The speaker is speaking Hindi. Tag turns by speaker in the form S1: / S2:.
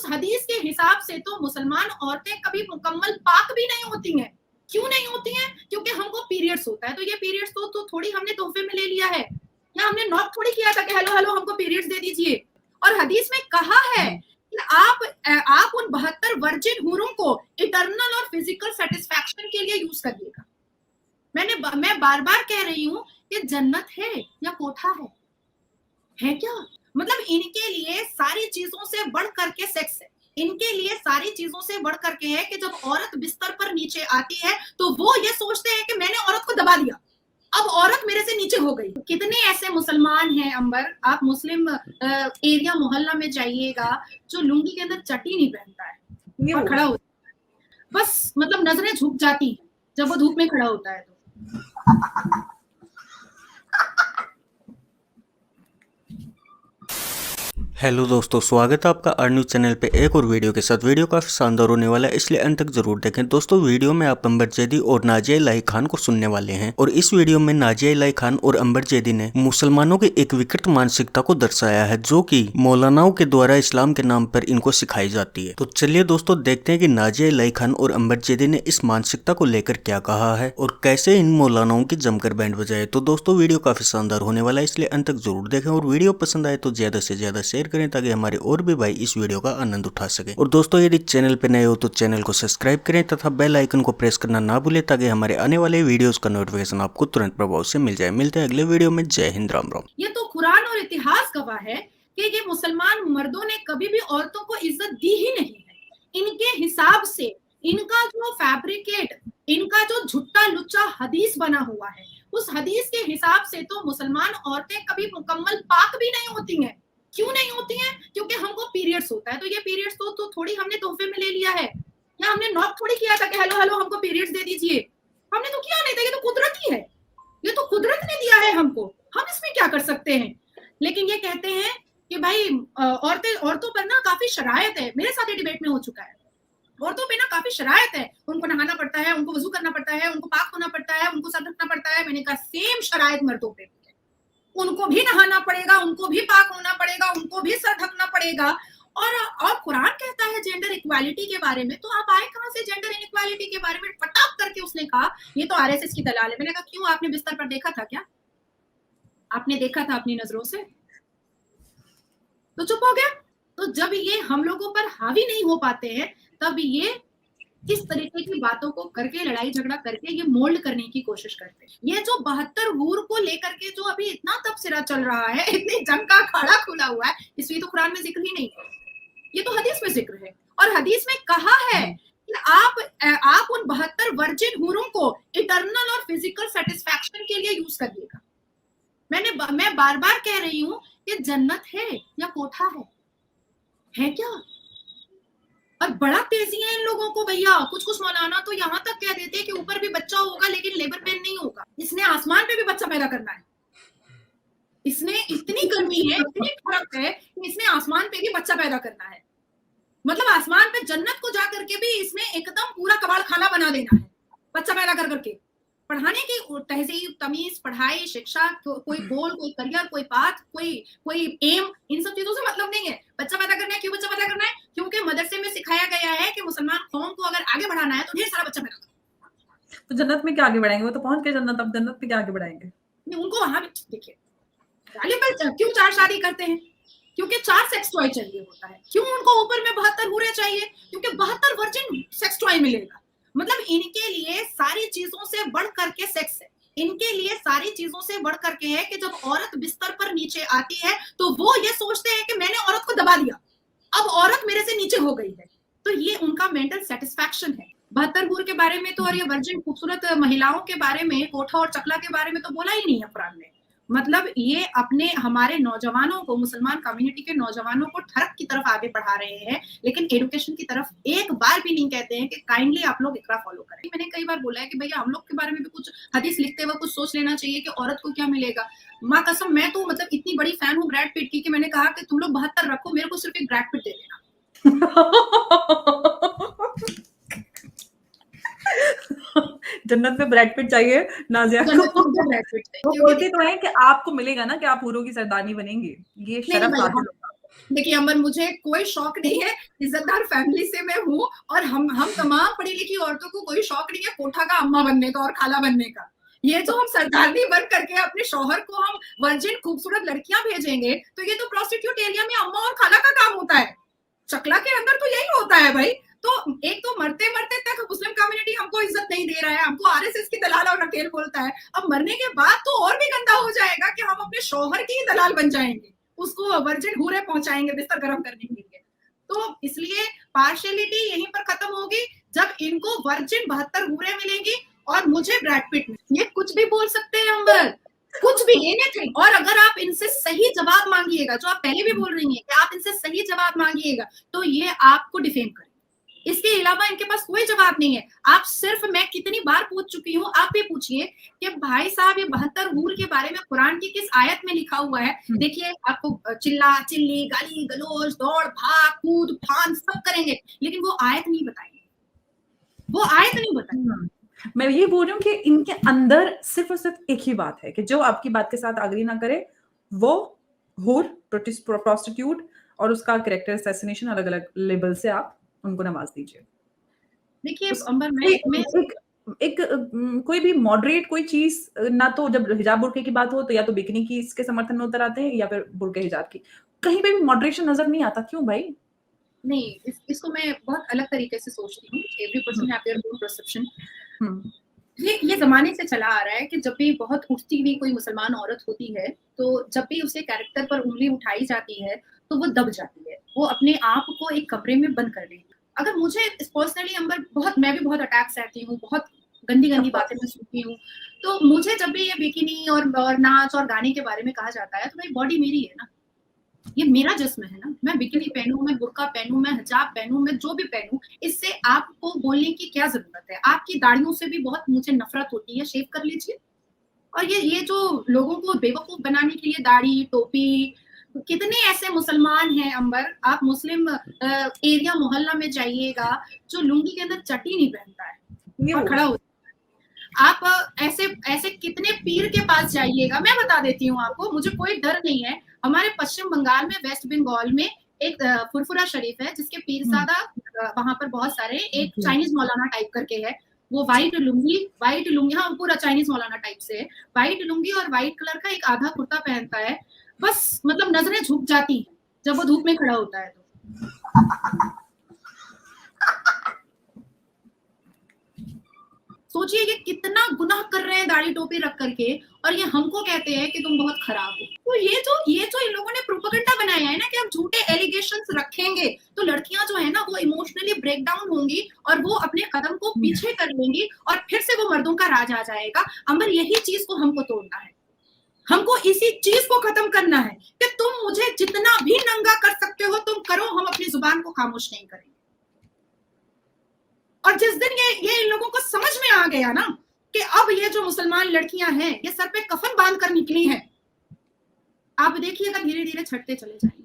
S1: हदीस के हिसाब से तो मुसलमान औरतें कभी मुकम्मल पाक भी नहीं होती हैं। क्यों नहीं होती हैं? क्योंकि हमको पीरियड्स होता है, तो ये पीरियड्स तो थोड़ी हमने तोहफे में ले लिया है, या हमने नॉक थोड़ी किया था कि हेलो हेलो हमको पीरियड्स दे दीजिए। और हदीस में कहा है कि आप उन 72 वर्जिन हूरों को इटर्नल और फिजिकल सेटिस्फैक्शन के लिए यूज करिएगा। मैं बार बार कह रही हूँ कि जन्नत है या कोठा है क्या? मतलब इनके लिए सारी चीजों से बढ़ करके सेक्स है, इनके लिए सारी चीजों से बढ़ करके है कि जब औरत बिस्तर पर नीचे आती है तो वो ये सोचते हैं कि मैंने औरत को दबा दिया, अब औरत मेरे से नीचे हो गई। कितने ऐसे मुसलमान हैं अंबर, आप मुस्लिम एरिया मोहल्ला में जाइएगा, जो लुंगी के अंदर चट्टी नहीं पहनता है और खड़ा होता है, बस मतलब नजरें झुक जाती हैं जब वो धूप में खड़ा होता है। तो
S2: हेलो दोस्तों, स्वागत है आपका आर न्यूज चैनल पे एक और वीडियो के साथ। वीडियो काफी शानदार होने वाला है, इसलिए अंत तक जरूर देखें। दोस्तों, वीडियो में आप अंबर जैदी और नाजिया इलाही खान को सुनने वाले हैं, और इस वीडियो में नाजिया इलाही खान और अंबर जैदी ने मुसलमानों की एक विकृत मानसिकता को दर्शाया है, जो कि मौलानाओं के द्वारा इस्लाम के नाम पर इनको सिखाई जाती है। तो चलिए दोस्तों, देखते हैं कि नाजिया इलाही खान और अंबर जैदी ने इस मानसिकता को लेकर क्या कहा है और कैसे इन मौलानाओं की जमकर बैंड बजाए। तो दोस्तों, वीडियो काफी शानदार होने वाला है, इसलिए अंत तक जरूर देखें, और वीडियो पसंद आए तो ज्यादा से ज्यादा शेयर करें ताकि हमारे और भी भाई इस वीडियो का आनंद उठा सके। और दोस्तों, यदि चैनल पे नए हो तो चैनल को सब्सक्राइब करें तथा बेल आइकन को प्रेस करना ना भूलें ताकि हमारे आने वाले वीडियोस का नोटिफिकेशन आपको तुरंत प्रभाव से मिल जाए। मिलते हैं अगले वीडियो में। जय हिंद, राम राम।
S1: ये तो कुरान और इतिहास गवाह है कि ये मुसलमान मर्दों ने कभी भी औरतों को इज्जत दी ही नहीं है। इनके हिसाब से इनका जो फैब्रिकेट, इनका जो झुट्टा लुच्चा हदीस बना हुआ है, उस हदीस के हिसाब से तो मुसलमान औरतें कभी मुकम्मल पाक भी नहीं होती हैं। क्यों नहीं होती हैं? क्योंकि हमको पीरियड्स होता है, तो ये पीरियड्स तो थोड़ी हमने तोहफे में ले लिया है, या हमने नॉक थोड़ी किया था कि हेलो हेलो हमको पीरियड्स दे दीजिए। हमने तो किया नहीं था, ये तो कुदरती है, ये तो कुदरत ने दिया है हमको, हम इसमें क्या कर सकते हैं। लेकिन ये कहते हैं कि भाई औरतों पर ना काफी शरायत है। मेरे साथ ये डिबेट में हो चुका है, औरतों पे ना काफी शरायत है, उनको नहाना पड़ता है, उनको वजू करना पड़ता है, उनको पाक होना पड़ता है, उनको सर ढकना पड़ता है। मैंने कहा सेम शरायत मर्दों पे, उनको भी नहाना पड़ेगा, उनको भी पाक होना पड़ेगा, उनको भी सर ढकना पड़ेगा। और कुरान कहता है जेंडर इक्वालिटी के बारे में, तो आप आए कहां से जेंडर इनइक्वालिटी के बारे में? फटाक करके उसने कहा ये तो आरएसएस की दलाल है। मैंने कहा क्यों, आपने बिस्तर पर देखा था क्या? आपने देखा था अपनी नजरों से? तो चुप हो गया। तो जब ये हम लोगों पर हावी नहीं हो पाते हैं, तब ये किस तरीके की बातों को करके, लड़ाई झगड़ा करके ये मोल्ड करने की कोशिश करते हैं। ये जो 72 हूर को लेकर के जो अभी इतना तबसरा चल रहा है, इतनी जंग का अखाड़ा खुला हुआ है, इसलिए तो कुरान में जिक्र ही नहीं है, ये तो हदीस में जिक्र है। और हदीस में कहा है कि आप उन 72 वर्जिन हूरों को इटर्नल और फिजिकल सेटिस्फैक्शन के लिए यूज करिएगा। मैं बार बार कह रही हूँ कि जन्नत है या कोठा है क्या? और बड़ा तेजी है इन लोगों को भैया। कुछ मौलाना तो यहाँ तक कह देते हैं कि ऊपर भी बच्चा होगा लेकिन लेबर पेन नहीं होगा। इसने आसमान पे भी बच्चा पैदा करना है, इसने इतनी गर्मी है, इतनी फर्क है कि इसने आसमान पे भी बच्चा पैदा करना है। मतलब आसमान पे जन्नत को जाकर के भी इसने एकदम पूरा कबाड़ खाना बना देना है, बच्चा पैदा कर करके। पढ़ाने की तहजीब, तमीज, पढ़ाई, शिक्षा, कोई गोल, कोई करियर, कोई पाथ, कोई एम, इन सब चीजों से मतलब नहीं है। बच्चा पैदा करना है, क्यों बच्चा पैदा करना है? क्योंकि मदरसे में सिखाया गया है कि मुसलमान कौम को अगर आगे बढ़ाना है तो ढेर सारा बच्चा पैदा करो।
S3: तो जन्नत में क्या आगे बढ़ाएंगे? वो तो पहुंच गए जन्नत, अब जन्नत में क्या आगे बढ़ाएंगे?
S1: उनको वहां भी देखिए, क्यों 4 शादी करते हैं? क्योंकि 4 सेक्स टॉय चाहिए होता है। क्यों उनको ऊपर में 72 हूरें चाहिए? क्योंकि 72 वर्जिन सेक्स टॉय मिलेगा। मतलब इनके लिए सारी चीजों से बढ़ करके सेक्स है, इनके लिए सारी चीजों से बढ़ करके है कि जब औरत बिस्तर पर नीचे आती है तो वो ये सोचते हैं कि मैंने औरत को दबा दिया, अब औरत मेरे से नीचे हो गई है। तो ये उनका मेंटल सेटिस्फैक्शन है। 72 हूर के बारे में तो, और ये वर्जिन खूबसूरत महिलाओं के बारे में, कोठा और चकला के बारे में तो बोला ही नहीं है कुरान ने। मतलब ये अपने हमारे नौजवानों को, मुसलमान कम्युनिटी के नौजवानों को ठरक की तरफ आगे बढ़ा रहे हैं, लेकिन एजुकेशन की तरफ एक बार भी नहीं कहते हैं कि काइंडली आप लोग इकरा फॉलो करें। मैंने कई बार बोला है कि भैया हम लोग के बारे में भी कुछ हदीस लिखते हुए कुछ सोच लेना चाहिए कि औरत को क्या मिलेगा। माँ कसम, मैं तो मतलब इतनी बड़ी फैन हूँ ब्रैड पिट की कि मैंने कहा कि तुम लोग 72 रखो, मेरे को सिर्फ एक ब्रैड पिट दे देना।
S3: जन्नत में ब्रैड पिट चाहिए नाजिया को। वो बोलते तो है कि आपको मिलेगा ना कि आप हूरों की सरदारनी बनेंगे, ये शर्फ हासिल होगा।
S1: देखिए अमर, मुझे कोई शौक नहीं है, इज्जतदार फैमिली से मैं हूँ, और हम तमाम पढ़ी लिखी औरतों को कोई शौक नहीं है कोठा का अम्मा बनने का और खाला बनने का। ये जो हम सरदारनी बन करके अपने शौहर को हम वर्जिन खूबसूरत लड़कियां भेजेंगे, तो ये तो प्रोस्टिट्यूट एरिया में अम्मा और खाला का काम होता है। चकला के अंदर तो यही होता है भाई। तो एक तो मरते मरते तक मुस्लिम कम्युनिटी हमको इज्जत नहीं दे रहा है, हमको आरएसएस की दलाल और नकेल बोलता है। अब मरने के बाद तो और भी गंदा हो जाएगा कि हम अपने शौहर की ही दलाल बन जाएंगे, उसको वर्जिन हूरे पहुंचाएंगे बिस्तर गर्म करने के लिए। तो इसलिए पार्शियलिटी यहीं पर खत्म होगी जब इनको वर्जिन 72 हूरे मिलेंगी और मुझे ब्रैड पिट। ये कुछ भी बोल सकते हैं अंबर, कुछ भी, एनीथिंग। और अगर आप इनसे सही जवाब मांगिएगा, जो आप पहले भी बोल रही हैं कि आप इनसे सही जवाब मांगिएगा, तो ये आपको डिफेम करेंगे। इसके अलावा इनके पास कोई जवाब नहीं है। आप सिर्फ, मैं कितनी बार पूछ चुकी हूँ, आप भी पूछिए कि भाई साहब ये 72 हूर के बारे में कुरान की किस आयत में लिखा हुआ है। देखिए आपको चिल्ला चिल्ली, गाली गलोच, दौड़ भाग कूद फान सब करेंगे, लेकिन वो आयत नहीं बताएंगे, वो आयत नहीं बताएंगे।
S3: मैं ये बोल रही हूँ कि इनके अंदर सिर्फ और सिर्फ एक ही बात है कि जो आपकी बात के साथ अग्री ना करे वो हूर, प्रोस्टिट्यूट और उसका कैरेक्टर असैसिनेशन, अलग अलग लेबल से आप उनको नवाज दीजिए।
S1: देखिए अंबर, मैं
S3: एक कोई भी मॉडरेट कोई चीज ना, तो जब हिजाब बुर्के की बात हो तो या तो बिकनी की इसके समर्थन में उतर आते हैं या फिर बुर्के हिजाब की, कहीं पे भी मॉडरेशन नजर नहीं आता। क्यों भाई?
S1: नहीं, इसको मैं बहुत अलग तरीके से सोचती हूँ। Every person have their own perception. ये जमाने से चला आ रहा है कि जब भी बहुत उठती हुई कोई मुसलमान औरत होती है, तो जब भी उसे कैरेक्टर पर उंगली उठाई जाती है तो वो दब जाती है, वो अपने आप को एक कमरे में बंद कर लेती है। अगर मुझे पर्सनली अंबर मैं भी बहुत अटैक सहती हूँ, बहुत गंदी गंदी बातें मैं सुनती हूँ, तो मुझे जब भी ये बिकिनी और नाच और गाने के बारे में कहा जाता है, तो भाई बॉडी मेरी है ना, ये मेरा जिस्म है ना। मैं बिकिनी पहनूं, मैं बुर्का पहनूं, मैं हिजाब पहनूं, मैं जो भी पहनूं, इससे आपको बोलने की क्या जरूरत है? आपकी दाढ़ियों से भी बहुत मुझे नफरत होती है, शेव कर लीजिए। और ये जो लोगों को बेवकूफ बनाने के लिए दाढ़ी टोपी, कितने ऐसे मुसलमान हैं अंबर, आप मुस्लिम एरिया मोहल्ला में जाइएगा, जो लुंगी के अंदर चट्टी नहीं पहनता है और खड़ा होता है। आप ऐसे ऐसे कितने पीर के पास जाइएगा, मैं बता देती हूँ आपको, मुझे कोई डर नहीं है। हमारे पश्चिम बंगाल में, वेस्ट बंगाल में एक फुरफुरा शरीफ है, जिसके पीरजादा वहां पर बहुत सारे, एक चाइनीज मौलाना टाइप करके है, वो व्हाइट लुंगी, हाँ पूरा चाइनीज मौलाना टाइप से है, व्हाइट लुंगी और व्हाइट कलर का एक आधा कुर्ता पहनता है। बस मतलब नजरें झुक जाती हैं जब वो धूप में खड़ा होता है। तो सोचिए ये कितना गुनाह कर रहे हैं दाढ़ी टोपी रख करके, और ये हमको कहते हैं कि तुम बहुत खराब हो। तो ये जो इन लोगों ने प्रोपेगेंडा बनाया है ना कि हम झूठे एलिगेशंस रखेंगे तो लड़कियां जो है ना वो इमोशनली ब्रेक डाउन होंगी और वो अपने कदम को पीछे कर लेंगी और फिर से वो मर्दों का राज आ जाएगा। अंबर, यही चीज को हमको तोड़ना है, हमको इसी चीज को खत्म करना है कि तुम मुझे जितना भी नंगा कर सकते हो तुम करो, हम अपनी जुबान को खामोश नहीं करेंगे। और जिस दिन ये इन लोगों को समझ में आ गया ना कि अब ये जो मुसलमान लड़कियां हैं ये सर पे कफन बांध कर निकली हैं, आप देखिएगा धीरे धीरे छटते चले जाएंगे।